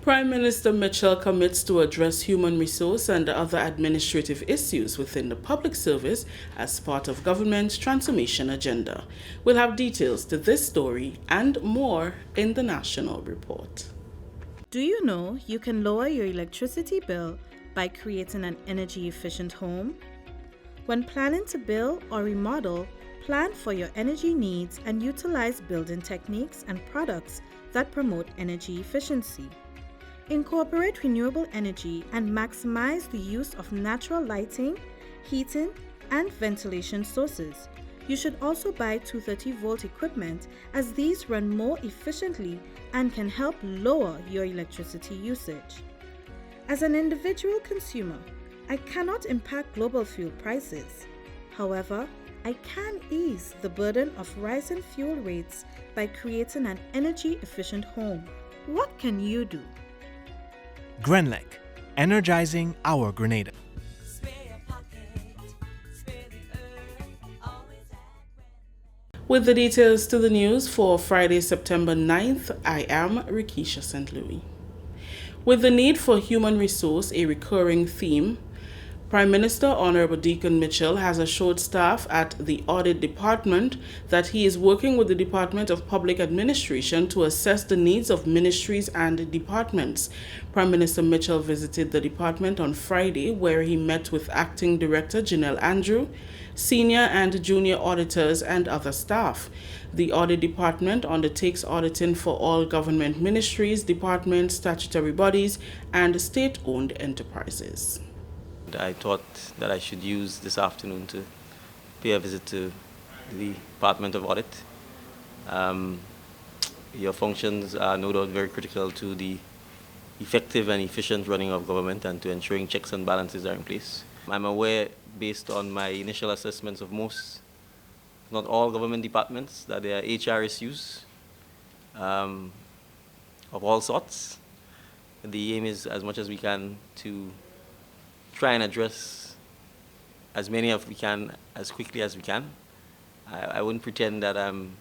Prime Minister Mitchell commits to address human resource and other administrative issues within the public service as part of government's transformation agenda. We'll have details to this story and more in the national report. Do you know you can lower your electricity bill by creating an energy-efficient home? When planning to build or remodel, plan for your energy needs and utilize building techniques and products that promote energy efficiency. Incorporate renewable energy and maximize the use of natural lighting, heating, and ventilation sources. You should also buy 230-volt equipment as these run more efficiently and can help lower your electricity usage. As an individual consumer, I cannot impact global fuel prices. However, I can ease the burden of rising fuel rates by creating an energy-efficient home. What can you do? GrNLEC, energizing our Grenada. With the details to the news for Friday, September 9th, I am Rikisha St. Louis. With the need for human resource a recurring theme, Prime Minister Honorable Deacon Mitchell has assured staff at the Audit Department that he is working with the Department of Public Administration to assess the needs of ministries and departments. Prime Minister Mitchell visited the department on Friday, where he met with Acting Director Janelle Andrew, senior and junior auditors, and other staff. The Audit Department undertakes auditing for all government ministries, departments, statutory bodies, and state-owned enterprises. I thought that I should use this afternoon to pay a visit to the Department of Audit. Your functions are no doubt very critical to the effective and efficient running of government and to ensuring checks and balances are in place. I'm aware, based on my initial assessments of most, not all government departments, that there are HR issues of all sorts. The aim is, as much as we can, to try and address as many as we can, as quickly as we can. I wouldn't pretend that I'm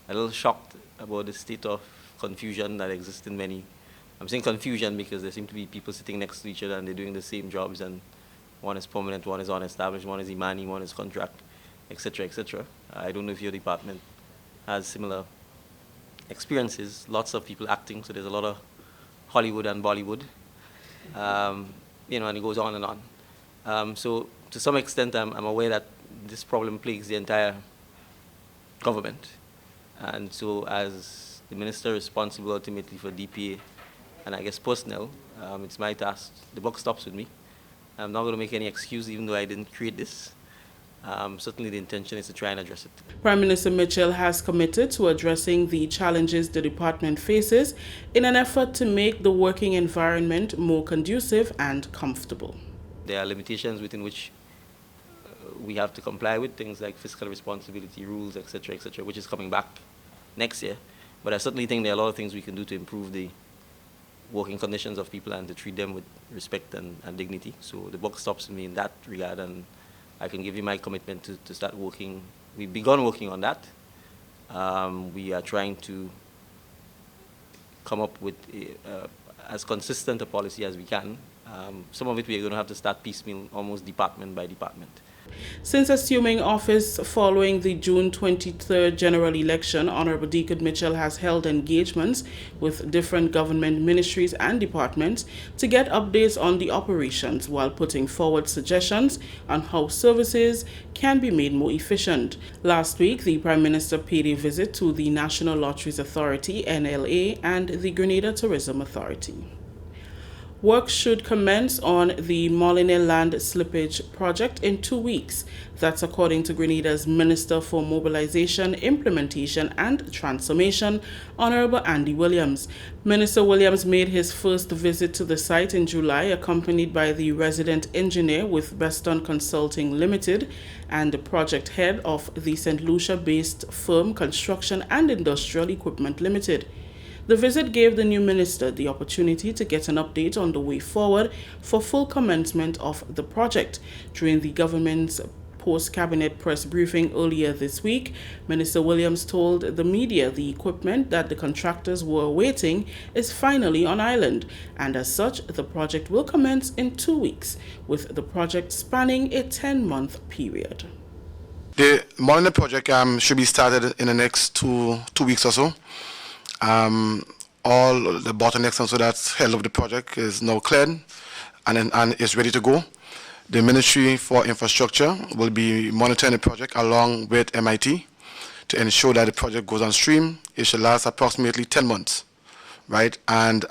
a little shocked about the state of confusion that exists in many. I'm saying confusion because there seem to be people sitting next to each other and they're doing the same jobs, and one is permanent, one is unestablished, one is Imani, one is contract, etc., etc. I don't know if your department has similar experiences. Lots of people acting, so there's a lot of Hollywood and Bollywood. And it goes on and on. So to some extent, I'm aware that this problem plagues the entire government. And so as the minister responsible ultimately for DPA, and I guess personnel, it's my task. The buck stops with me. I'm not going to make any excuse, even though I didn't create this. Certainly the intention is to try and address it. Prime Minister Mitchell has committed to addressing the challenges the department faces in an effort to make the working environment more conducive and comfortable. There are limitations within which we have to comply with, things like fiscal responsibility rules, etc., which is coming back next year. But I certainly think there are a lot of things we can do to improve the working conditions of people and to treat them with respect and dignity. So the buck stops with me in that regard, and I can give you my commitment to start working. We've begun working on that. We are trying to come up with as consistent a policy as we can. Some of it we are going to have to start piecemeal, almost department by department. Since assuming office following the June 23rd general election, Honorable Deacon Mitchell has held engagements with different government ministries and departments to get updates on the operations while putting forward suggestions on how services can be made more efficient. Last week, the Prime Minister paid a visit to the National Lotteries Authority, NLA, and the Grenada Tourism Authority. Work should commence on the Molyneux Land Slippage Project in 2 weeks. That's according to Grenada's Minister for Mobilization, Implementation and Transformation, Honorable Andy Williams. Minister Williams made his first visit to the site in July, accompanied by the resident engineer with Beston Consulting Limited and the project head of the St. Lucia-based firm Construction and Industrial Equipment Limited. The visit gave the new minister the opportunity to get an update on the way forward for full commencement of the project during the government's post-cabinet press briefing earlier this week, Minister Williams told the media the equipment that the contractors were awaiting is finally on island, and as such, the project will commence in 2 weeks, with the project spanning a 10-month period. The modeling project should be started in the next two weeks or so. All the bottlenecks and so that's held of the project is now cleared and is ready to go. The Ministry for Infrastructure will be monitoring the project along with MIT to ensure that the project goes on stream. It should last approximately 10 months, right? And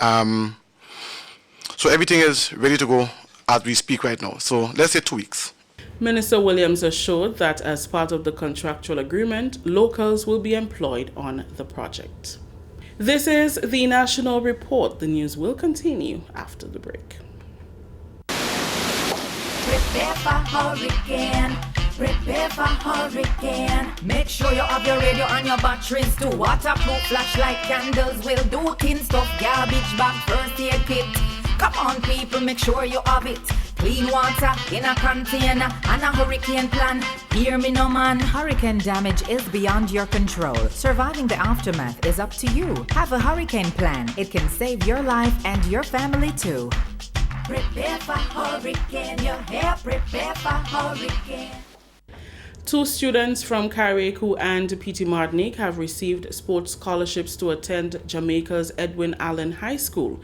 so everything is ready to go as we speak right now. So let's say 2 weeks. Minister Williams assured that as part of the contractual agreement, locals will be employed on the project. This is the National Report. The news will continue after the break. Prepare for hurricane. Prepare for hurricane. Make sure you have your radio and your batteries too. Waterproof flashlight, candles will do. Tin stuff, garbage bag, first aid kit. Come on people, make sure you have it. Clean water in a container and a hurricane plan. Hear me no man. Hurricane damage is beyond your control. Surviving the aftermath is up to you. Have a hurricane plan. It can save your life and your family too. Prepare for hurricane. Your hair, prepare for hurricane. 2 students from Carriacou and Petit Martinique have received sports scholarships to attend Jamaica's Edwin Allen High School.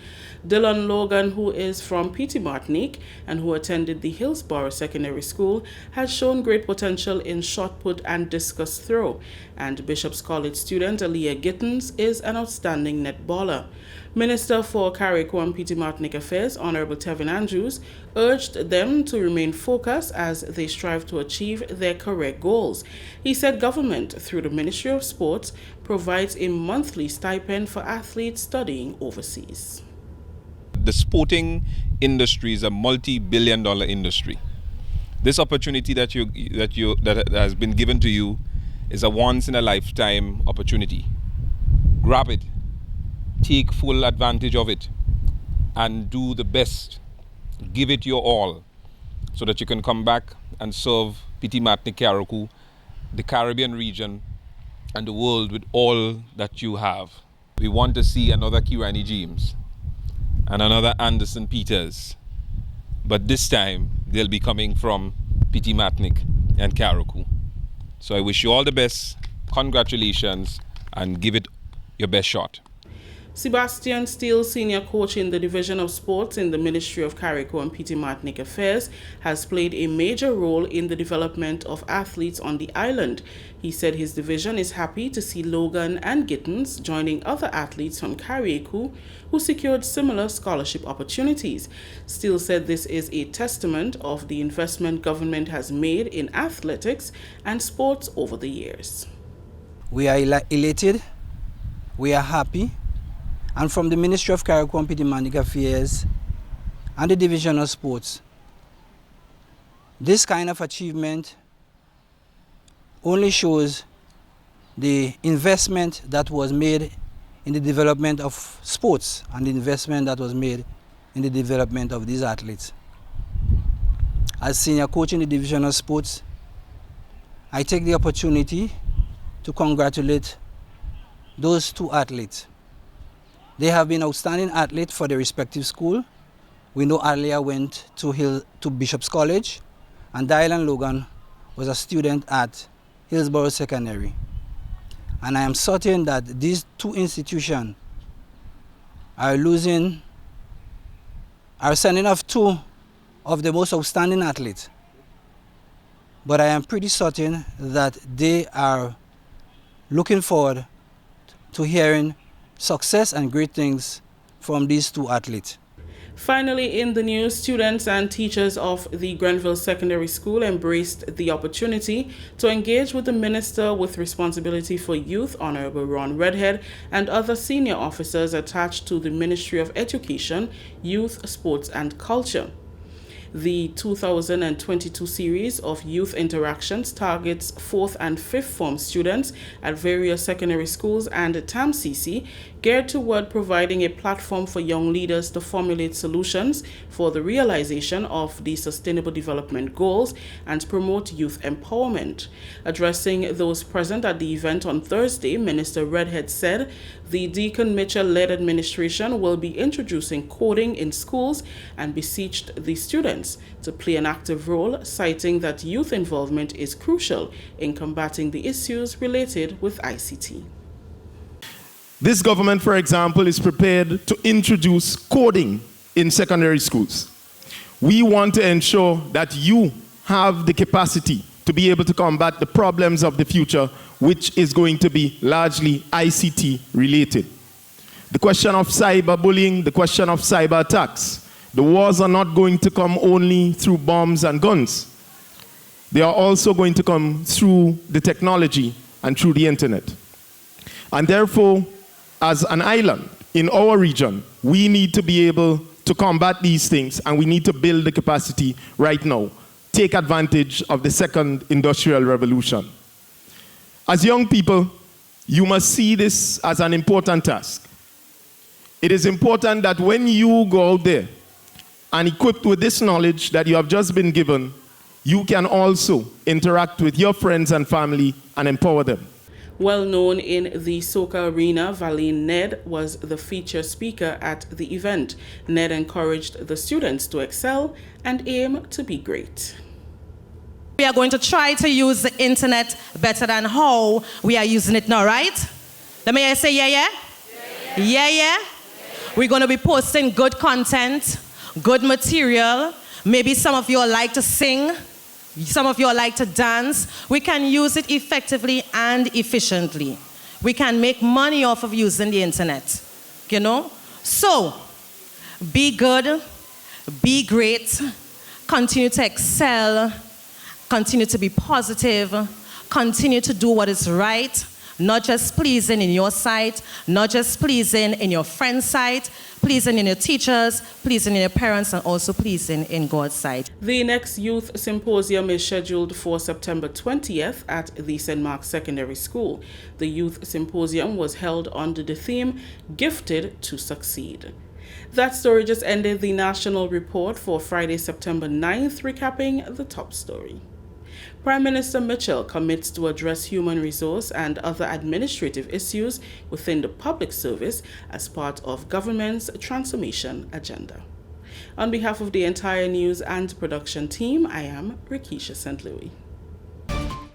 Dylan Logan, who is from Petit Martinique and who attended the Hillsborough Secondary School, has shown great potential in shot put and discus throw, and Bishop's College student Aaliyah Gittins is an outstanding netballer. Minister for Carriacou and Petit Martinique Affairs, Honorable Tevin Andrews, urged them to remain focused as they strive to achieve their career goals. He said government, through the Ministry of Sports, provides a monthly stipend for athletes studying overseas. The sporting industry is a multi-billion-dollar industry. This opportunity that has been given to you is a once-in-a-lifetime opportunity. Grab it, take full advantage of it, and do the best. Give it your all, so that you can come back and serve Petit Martinique, Carriacou, the Caribbean region, and the world with all that you have. We want to see another Kirani James and another Anderson Peters, but this time they'll be coming from Petit Martinique and Carriacou. So I wish you all the best, congratulations, and give it your best shot. Sebastian Steele, senior coach in the Division of Sports in the Ministry of Carriacou and Petit Martinique Affairs, has played a major role in the development of athletes on the island. He said his division is happy to see Logan and Gittins joining other athletes from Carriacou who secured similar scholarship opportunities. Steele said this is a testament of the investment government has made in athletics and sports over the years. We are elated, we are happy, and from the Ministry of Carriacou and Petit Martinique Affairs and the Division of Sports, this kind of achievement only shows the investment that was made in the development of sports and the investment that was made in the development of these athletes. As senior coach in the Division of Sports, I take the opportunity to congratulate those 2 athletes. They have been outstanding athletes for their respective school. We know Aaliyah went to Bishop's College, and Dylan Logan was a student at Hillsborough Secondary. And I am certain that these 2 institutions are sending off 2 of the most outstanding athletes. But I am pretty certain that they are looking forward to hearing success and great things from these 2 athletes. Finally, in the news, students and teachers of the Grenville Secondary School embraced the opportunity to engage with the Minister with Responsibility for Youth, Honorable Ron Redhead, and other senior officers attached to the Ministry of Education, Youth, Sports and Culture. The 2022 series of youth interactions targets 4th and 5th form students at various secondary schools and TAMCC, geared toward providing a platform for young leaders to formulate solutions for the realization of the Sustainable Development Goals and promote youth empowerment. Addressing those present at the event on Thursday, Minister Redhead said the Deacon Mitchell-led administration will be introducing coding in schools and beseeched the students to play an active role, citing that youth involvement is crucial in combating the issues related with ICT. This government, for example, is prepared to introduce coding in secondary schools. We want to ensure that you have the capacity to be able to combat the problems of the future, which is going to be largely ICT related. The question of cyberbullying, the question of cyber attacks. The wars are not going to come only through bombs and guns. They are also going to come through the technology and through the internet. And therefore, as an island in our region, we need to be able to combat these things, and we need to build the capacity right now. Take advantage of the second industrial revolution. As young people, you must see this as an important task. It is important that when you go out there and equipped with this knowledge that you have just been given, you can also interact with your friends and family and empower them. Well known in the soca arena, Valine Ned was the feature speaker at the event. Ned encouraged the students to excel and aim to be great. We are going to try to use the internet better than how we are using it now, right? Let me say yeah, yeah? Yeah, yeah? We're going to be posting good content, good material. Maybe some of you all like to sing. Some of you all like to dance. We can use it effectively and efficiently. We can make money off of using the internet, you know? So, be good, be great, continue to excel, continue to be positive, continue to do what is right, not just pleasing in your sight, not just pleasing in your friend's sight, pleasing in your teachers, pleasing in your parents, and also pleasing in God's sight. The next Youth Symposium is scheduled for September 20th at the St. Mark's Secondary School. The Youth Symposium was held under the theme, Gifted to Succeed. That story just ended the national report for Friday, September 9th, recapping the top story. Prime Minister Mitchell commits to address human resource and other administrative issues within the public service as part of government's transformation agenda. On behalf of the entire news and production team, I am Rikisha St. Louis.